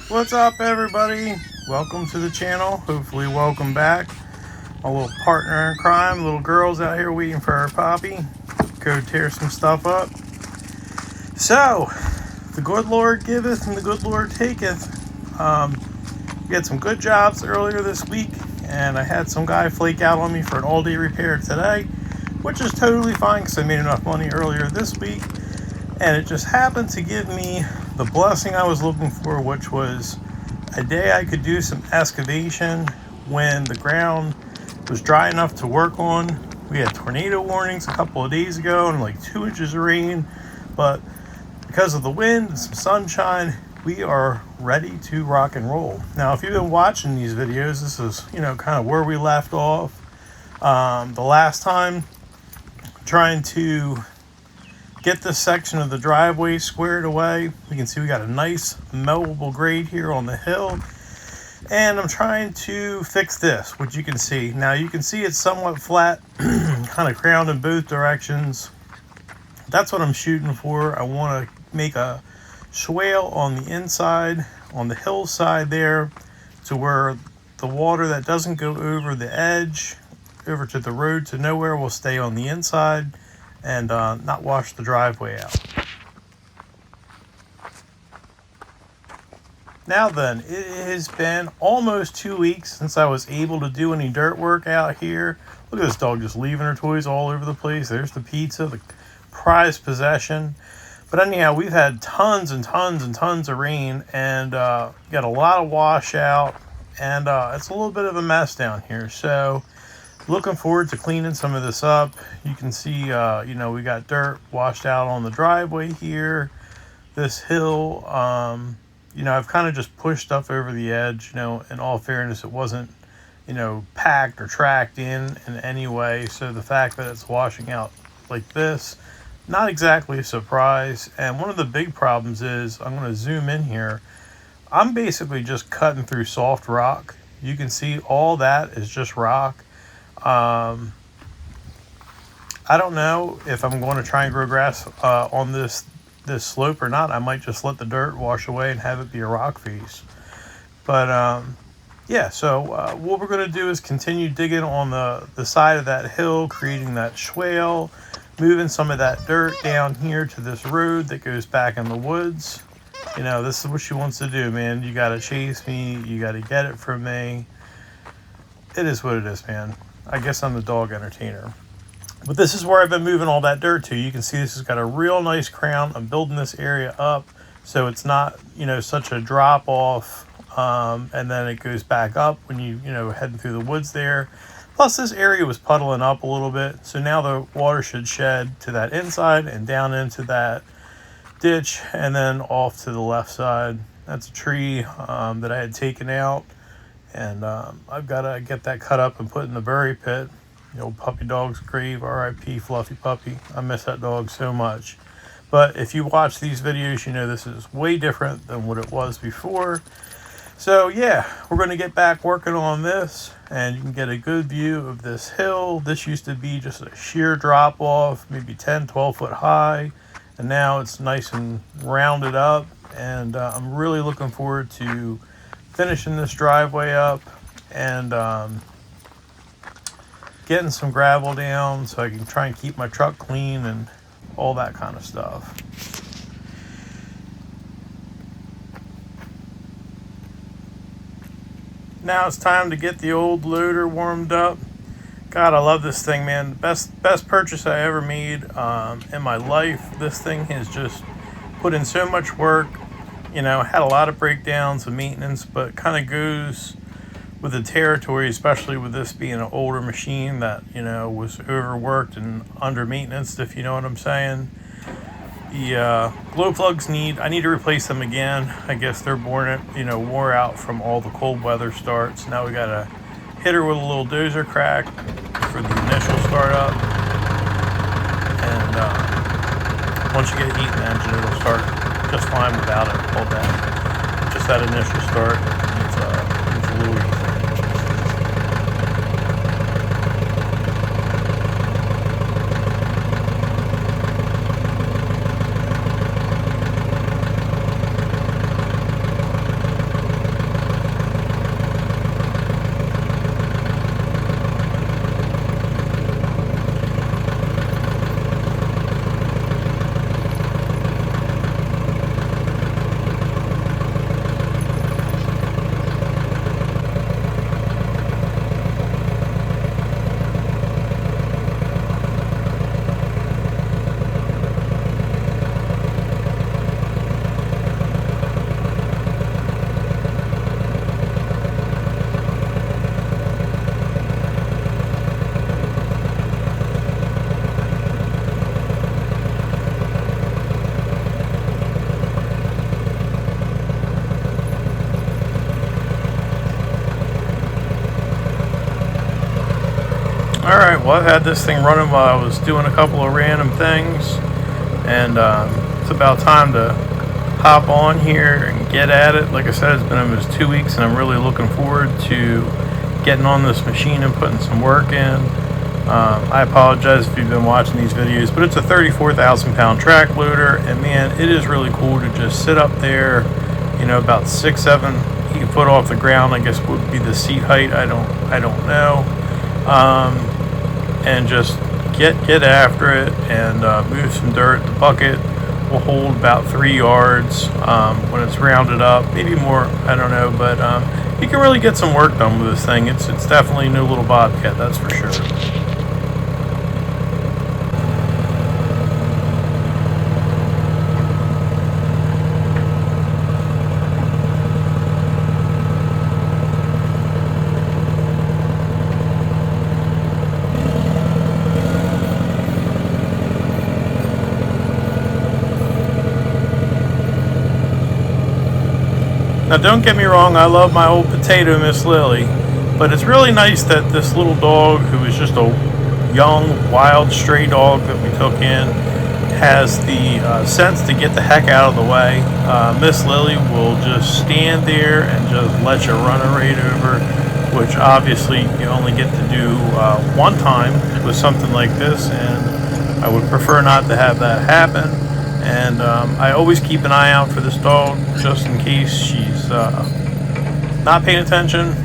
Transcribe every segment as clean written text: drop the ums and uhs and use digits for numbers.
What's up, everybody? Welcome to the channel. Hopefully, welcome back. My little partner in crime, little girl's out here waiting for her poppy. Go tear some stuff up. So, the good Lord giveth and the good Lord taketh. We had some good jobs earlier this week, and I had some guy flake out on me for an all-day repair today, which is totally fine because I made enough money earlier this week. And it just happened to give me the blessing I was looking for, which was a day I could do some excavation when the ground was dry enough to work on. We had tornado warnings a couple of days ago and like 2 inches of rain, but because of the wind and some sunshine, we are ready to rock and roll. Now, if you've been watching these videos, this is, kind of where we left off. The last time, trying to get this section of the driveway squared away. We can see we got a nice mowable grade here on the hill. And I'm trying to fix this, which you can see. Now you can see it's somewhat flat, kind of crowned in both directions. That's what I'm shooting for. I want to make a swale on the inside, on the hillside there, to where the water that doesn't go over the edge, over to the road to nowhere, will stay on the inside and not wash the driveway out. Now then, it has been almost 2 weeks since I was able to do any dirt work out here. Look at this dog just leaving her toys all over the place. There's the pizza, the prized possession. But anyhow, we've had tons and tons and tons of rain, and got a lot of washout, and it's a little bit of a mess down here. So looking forward to cleaning some of this up. You can see, we got dirt washed out on the driveway here. This hill, I've kind of just pushed stuff over the edge. In all fairness, it wasn't, packed or tracked in any way. So the fact that it's washing out like this, not exactly a surprise. And one of the big problems is, I'm going to zoom in here. I'm basically just cutting through soft rock. You can see all that is just rock. I don't know if I'm going to try and grow grass on this slope or not. I might just let the dirt wash away and have it be a rock face. But so what we're going to do is continue digging on the side of that hill, creating that swale, moving some of that dirt down here to this road that goes back in the woods. This is what she wants to do, man. You got to chase me. You got to get it from me. It is what it is, man. I guess I'm the dog entertainer. But this is where I've been moving all that dirt to. You can see this has got a real nice crown. I'm building this area up so it's not, such a drop off. And then it goes back up when you heading through the woods there. Plus this area was puddling up a little bit. So now the water should shed to that inside and down into that ditch and then off to the left side. That's a tree that I had taken out. And I've got to get that cut up and put in the bury pit. The old puppy dog's grave, R.I.P. Fluffy Puppy. I miss that dog so much. But if you watch these videos, this is way different than what it was before. So yeah, we're going to get back working on this. And you can get a good view of this hill. This used to be just a sheer drop off, maybe 10, 12 foot high. And now it's nice and rounded up. And I'm really looking forward to finishing this driveway up and getting some gravel down so I can try and keep my truck clean and all that kind of stuff. Now it's time to get the old loader warmed up. God, I love this thing, man. Best purchase I ever made in my life. This thing has just put in so much work. Had a lot of breakdowns and maintenance, but kind of goes with the territory, especially with this being an older machine that, was overworked and under maintenance, if you know what I'm saying. The glow plugs I need to replace them again. I guess they're wore out from all the cold weather starts. Now we got to hit her with a little dozer crack for the initial startup. And once you get heat in the engine, it'll start just fine without it all day. Just that initial start, it's a little easy. well, I had this thing running while I was doing a couple of random things, and it's about time to hop on here and get at it. Like I said, it's been almost 2 weeks, and I'm really looking forward to getting on this machine and putting some work in. I apologize if you've been watching these videos, but it's a 34,000 pound track loader, and man, it is really cool to just sit up there, you know, about 6, 7, 8 foot off the ground, I guess would be the seat height. I don't know. And just get after it and move some dirt. The bucket will hold about 3 yards when it's rounded up, maybe more, I don't know, but you can really get some work done with this thing. It's definitely no little bobcat, that's for sure. Now don't get me wrong, I love my old potato, Miss Lily, but it's really nice that this little dog, who is just a young, wild, stray dog that we took in, has the sense to get the heck out of the way. Miss Lily will just stand there and just let you run her right over, which obviously you only get to do one time with something like this, and I would prefer not to have that happen. And I always keep an eye out for this dog just in case she's not paying attention.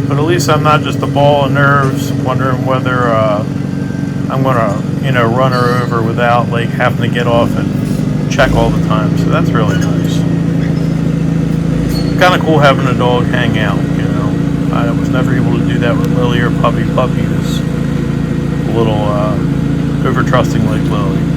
But at least I'm not just a ball of nerves wondering whether I'm going to, you know, run her over without like having to get off and check all the time. So that's really nice. Kind of cool having a dog hang out, you know. I was never able to do that with Lily or Puppy. Puppy was a little over trusting like Lily.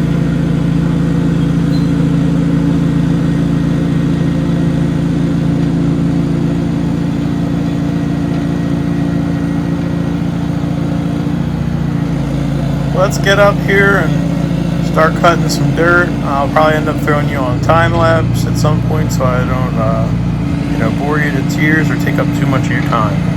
Let's get up here and start cutting some dirt. I'll probably end up throwing you on time lapse at some point so I don't, you know, bore you to tears or take up too much of your time.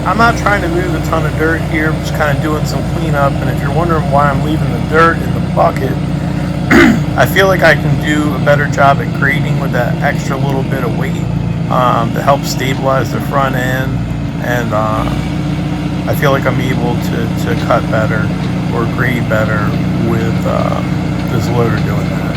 I'm not trying to move a ton of dirt here, I'm just kind of doing some cleanup, and if you're wondering why I'm leaving the dirt in the bucket, I feel like I can do a better job at grading with that extra little bit of weight to help stabilize the front end, and I feel like I'm able to cut better or grade better with this loader doing that.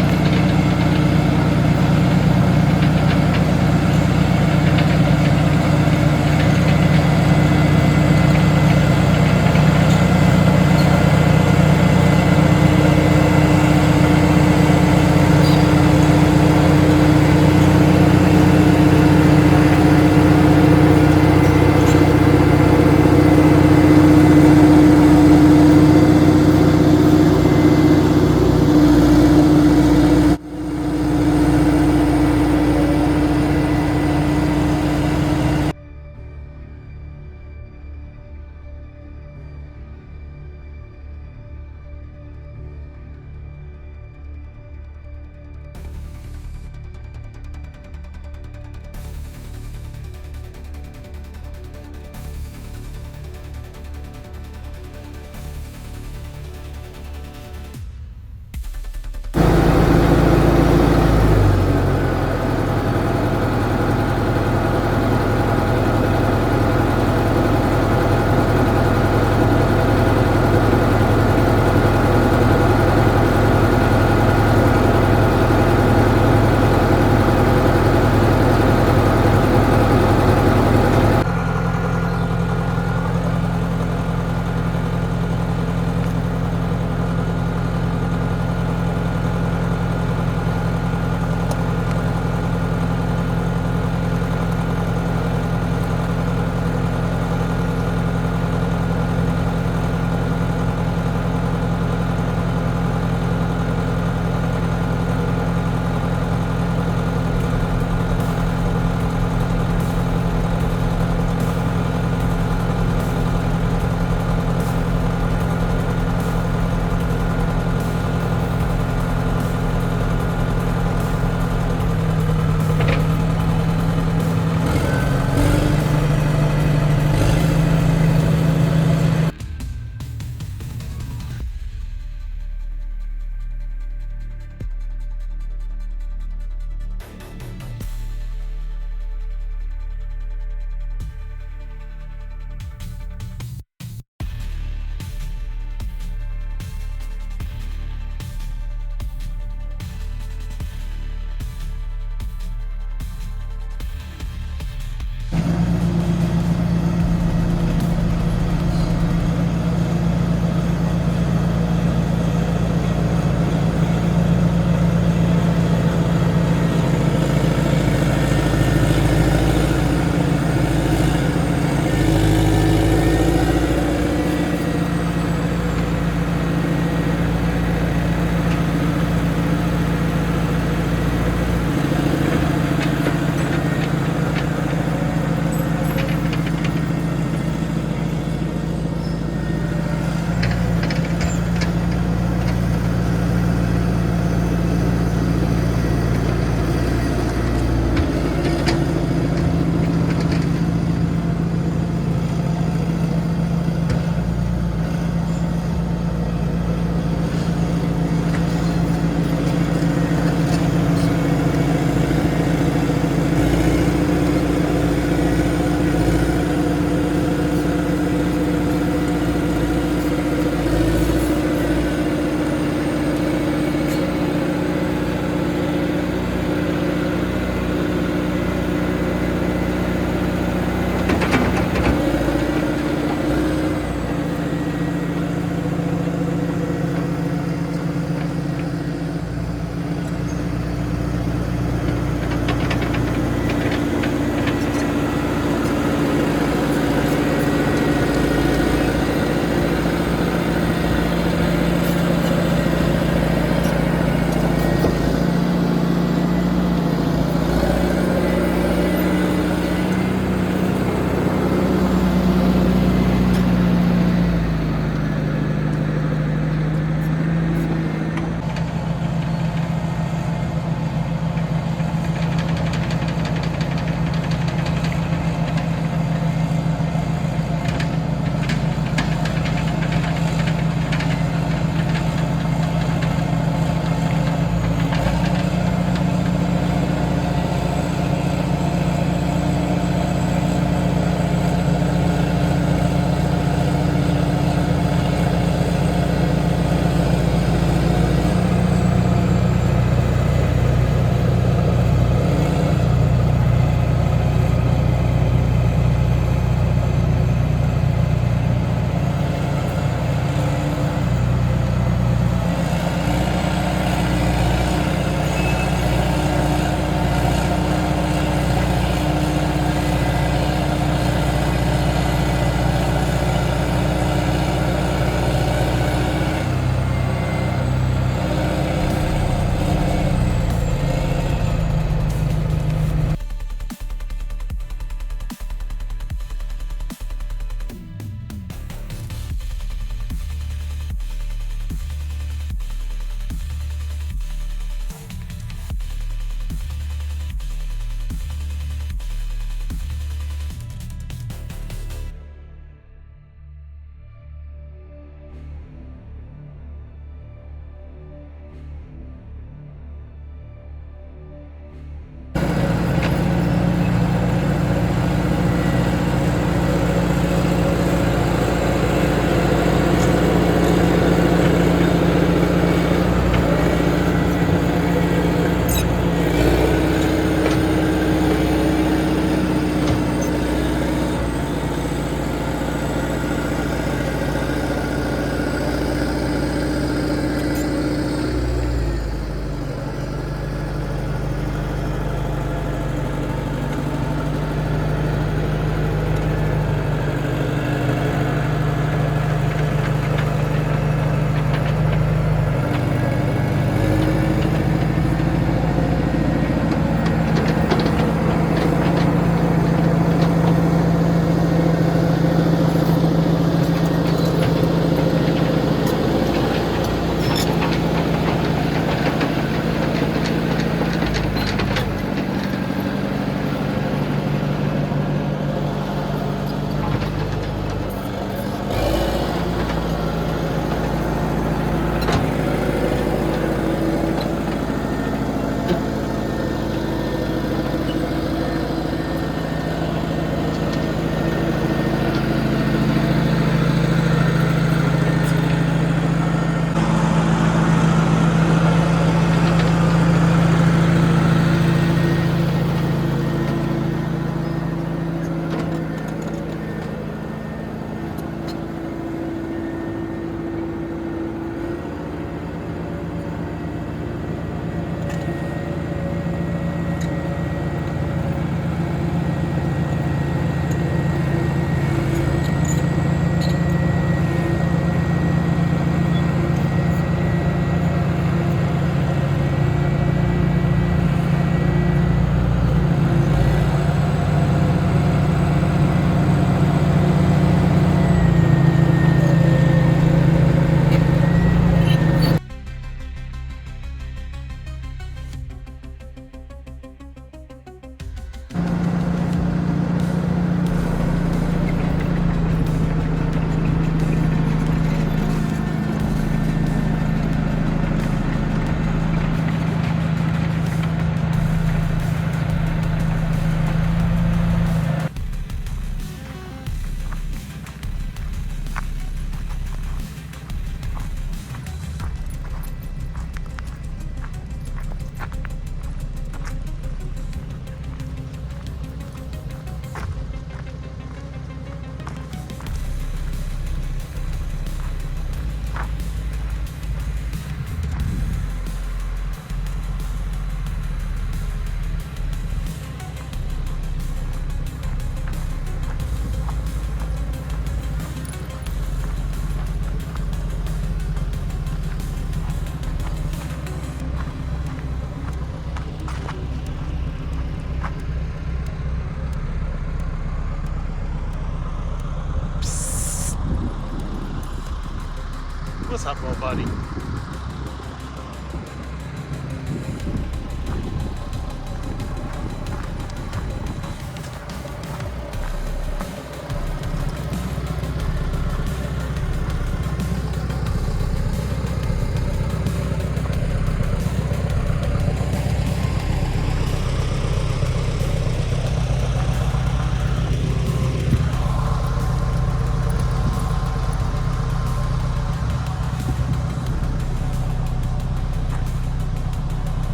What's up, little buddy?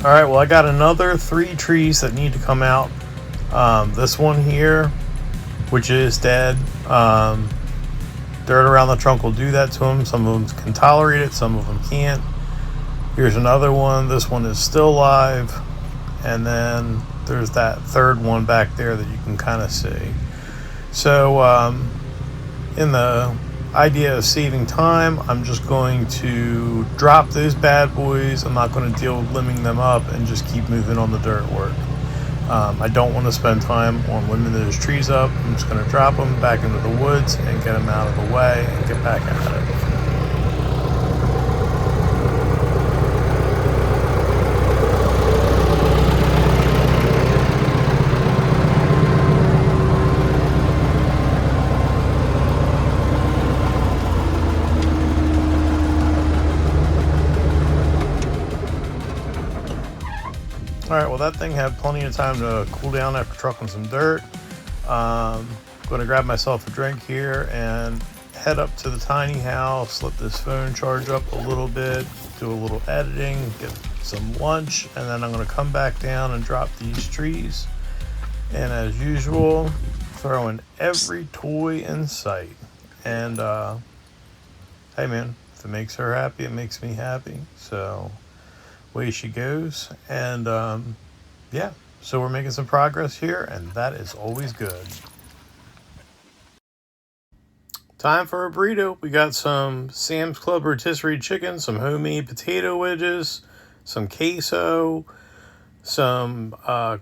All right, well, I got another 3 trees that need to come out. This one here, which is dead. Dirt around the trunk will do that to them. Some of them can tolerate it, some of them can't. Here's another one. This one is still live. And then there's that third one back there that you can kind of see. So in the idea of saving time, I'm just going to drop those bad boys. I'm not going to deal with limbing them up and just keep moving on the dirt work. I don't want to spend time on limbing those trees up. I'm just going to drop them back into the woods and get them out of the way and get back at it. Alright, well, that thing had plenty of time to cool down after trucking some dirt. Going to grab myself a drink here and head up to the tiny house, let this phone charge up a little bit, do a little editing, get some lunch, and then I'm going to come back down and drop these trees. And as usual, throw in every toy in sight. And hey man, if it makes her happy, it makes me happy. So way she goes. And yeah, so we're making some progress here, and that is always good. Time for a burrito. We got some Sam's Club rotisserie chicken, some homemade potato wedges, some queso, some I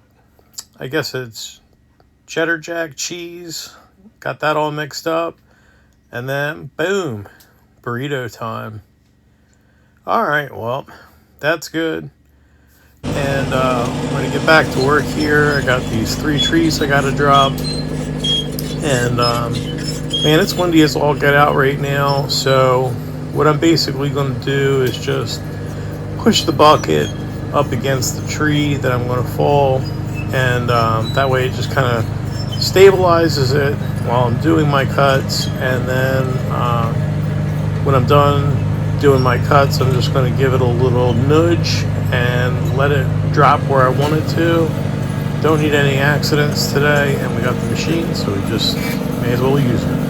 guess it's cheddar jack cheese. Got that all mixed up, and then boom, burrito time. All right, well, that's good. And I'm going to get back to work here. I got these 3 trees I got to drop. And man, it's windy as all get out right now. So what I'm basically going to do is just push the bucket up against the tree that I'm going to fall. And that way it just kind of stabilizes it while I'm doing my cuts. And then when I'm done doing my cuts, I'm just going to give it a little nudge and let it drop where I want it to. Don't need any accidents today, and we got the machine, so we just may as well use it.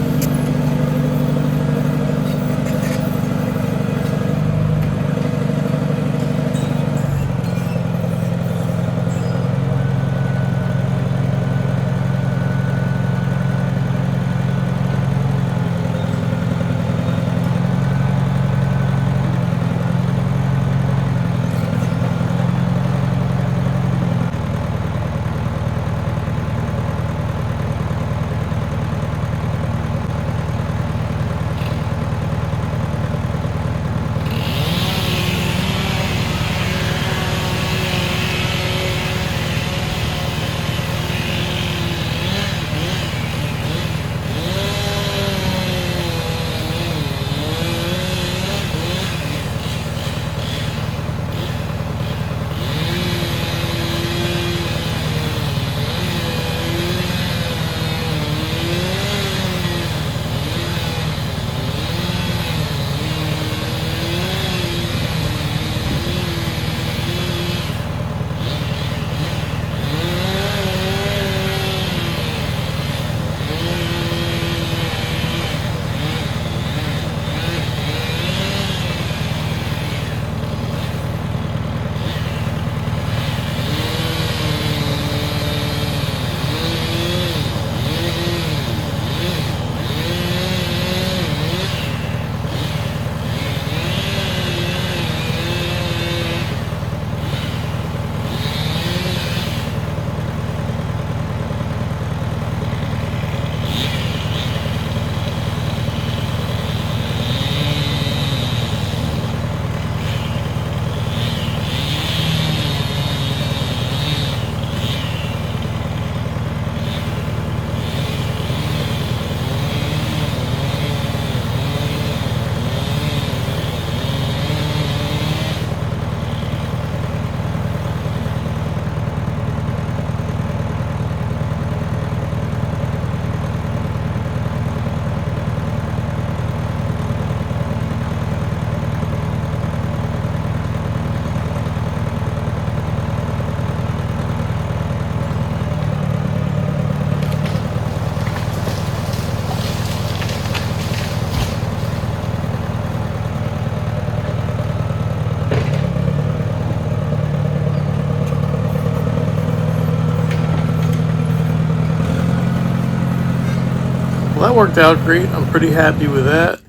Well, that worked out great. I'm pretty happy with that.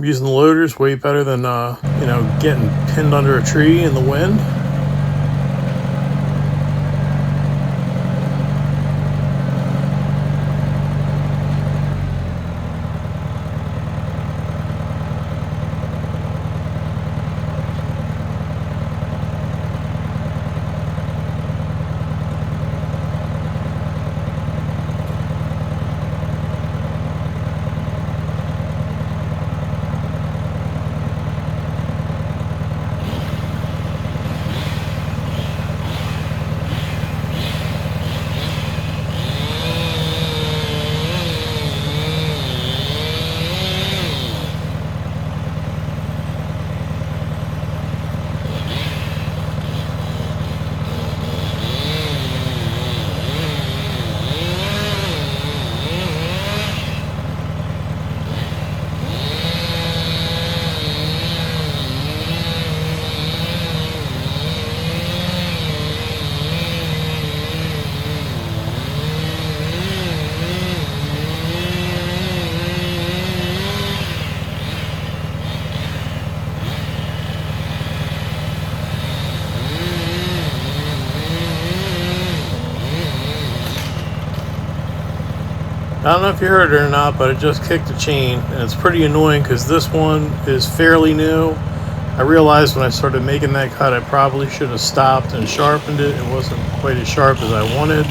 Using the loader's way better than getting pinned under a tree in the wind. I don't know if you heard it or not, but it just kicked a chain, and it's pretty annoying because this one is fairly new. I realized when I started making that cut, I probably should have stopped and sharpened it. It wasn't quite as sharp as I wanted.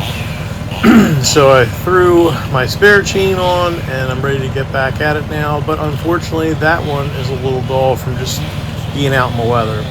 So I threw my spare chain on, and I'm ready to get back at it now. But unfortunately, that one is a little dull from just being out in the weather.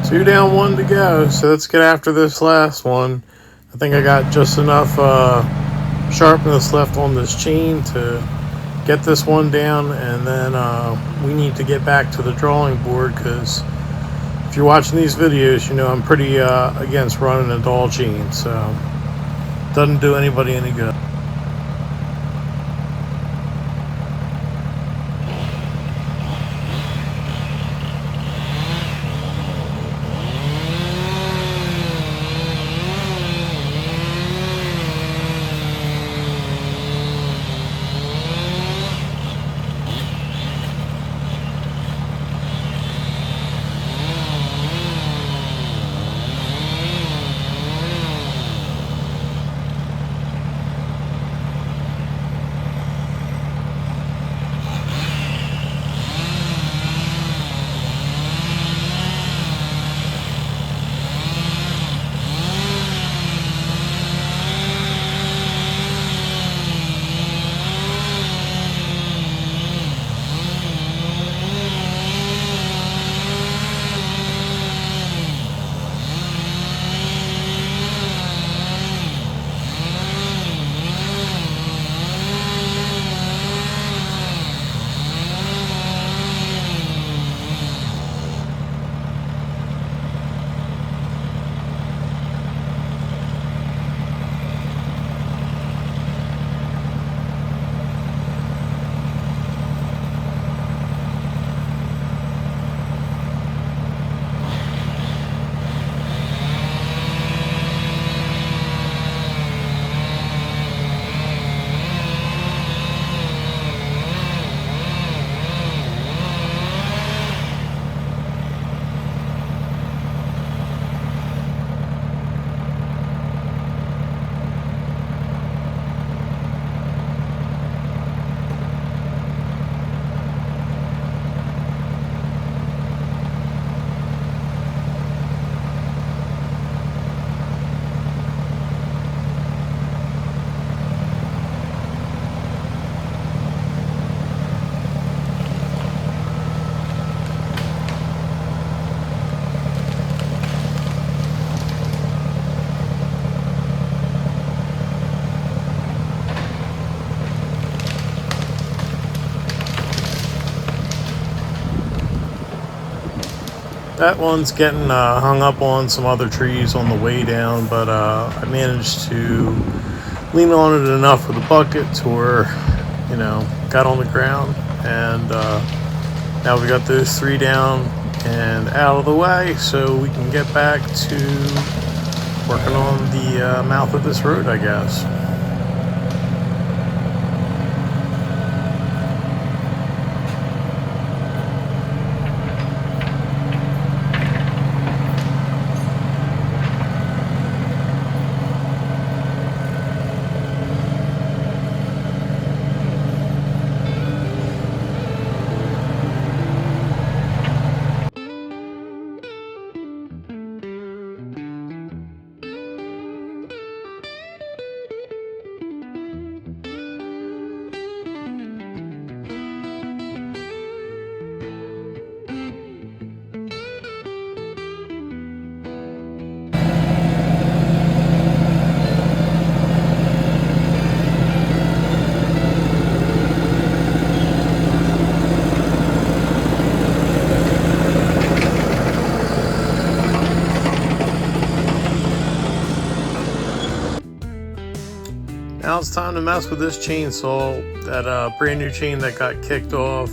Two down, one to go. So let's get after this last one. I think I got just enough sharpness left on this chain to get this one down, and then we need to get back to the drawing board, because if you're watching these videos, you know I'm pretty against running a dull chain, so it doesn't do anybody any good. That one's getting hung up on some other trees on the way down, but I managed to lean on it enough with a bucket to where, you know, got on the ground. And now we got those 3 down and out of the way, so we can get back to working on the mouth of this road, I guess. Now it's time to mess with this chainsaw, that brand new chain that got kicked off.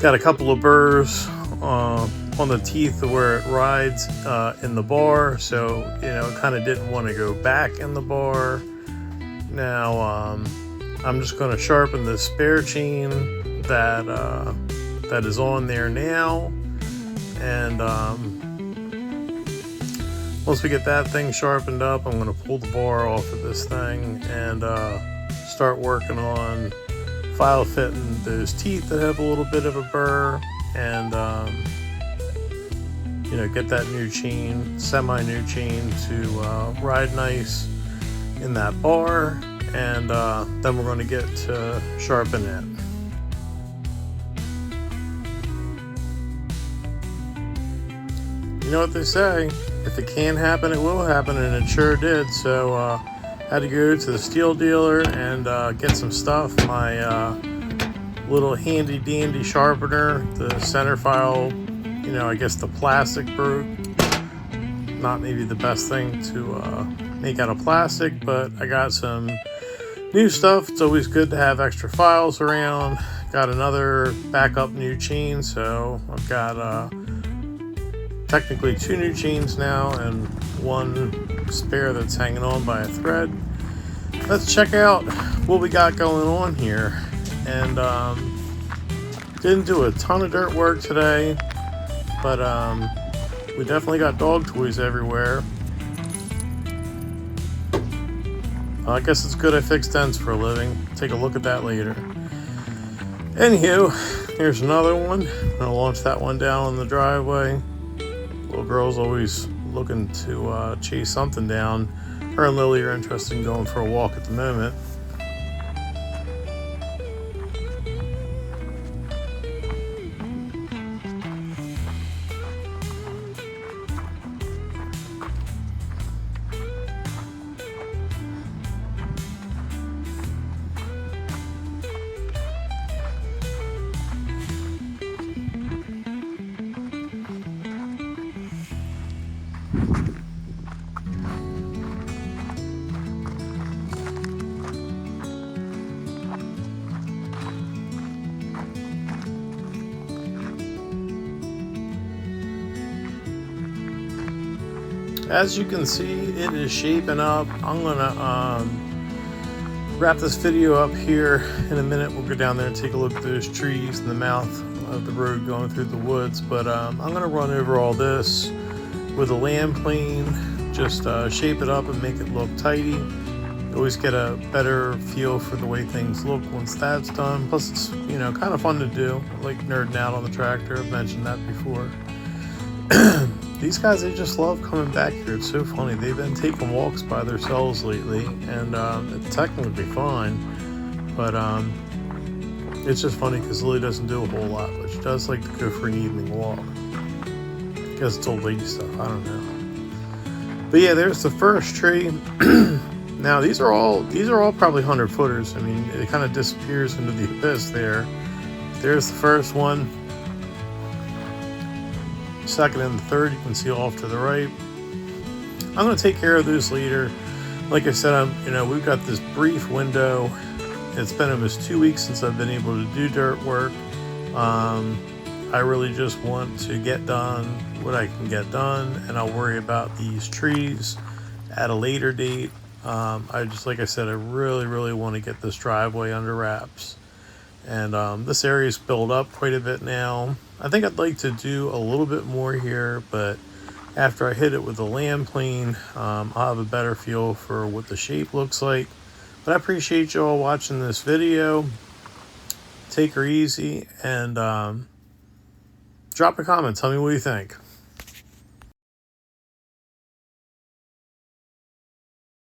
Got a couple of burrs on the teeth where it rides in the bar, so you know, it kind of didn't want to go back in the bar. Now I'm just going to sharpen the spare chain that is on there now, and once we get that thing sharpened up, I'm going to pull the bar off of this thing and start working on file fitting those teeth that have a little bit of a burr, and you know, get that new chain, semi-new chain, to ride nice in that bar, and then we're going to get to sharpen it. You know what they say, if it can happen, it will happen, and it sure did. So had to go to the steel dealer and get some stuff. My little handy dandy sharpener, the center file, you know, I guess the plastic broke. Not maybe the best thing to make out of plastic, but I got some new stuff. It's always good to have extra files around. Got another backup new chain, so I've got technically 2 new chains now and 1 spare that's hanging on by a thread. Let's check out what we got going on here. And didn't do a ton of dirt work today, but we definitely got dog toys everywhere. I guess it's good I fix dents for a living. Take a look at that later. Anywho, here's another one. I'm gonna launch that one down on the driveway. Little girl's always looking to chase something down. Her and Lily are interested in going for a walk at the moment. As you can see, it is shaping up. I'm gonna wrap this video up here in a minute. We'll go down there and take a look at those trees in the mouth of the road going through the woods. But I'm gonna run over all this with a land plane, just shape it up and make it look tidy. You always get a better feel for the way things look once that's done. Plus it's, you know, kind of fun to do. I like nerding out on the tractor. I've mentioned that before. These guys, they just love coming back here. It's so funny. They've been taking walks by themselves lately, and it's technically fine, but it's just funny because Lily doesn't do a whole lot, but she does like to go for an evening walk. I guess it's old lady stuff. I don't know. But yeah, there's the first tree. Now these are all probably 100-footers. I mean, it kind of disappears into the abyss there. There's the first one. second and the third, you can see off to the right. I'm going to take care of those later. Like I said, we've got this brief window. It's been almost 2 weeks since I've been able to do dirt work. I really just want to get done what I can get done, and I'll worry about these trees at a later date. Like I said, I really want to get this driveway under wraps. And this area's built up quite a bit now. I think I'd like to do a little bit more here, but after I hit it with the land plane, I'll have a better feel for what the shape looks like. But I appreciate you all watching this video. Take her easy, and drop a comment. Tell me what you think.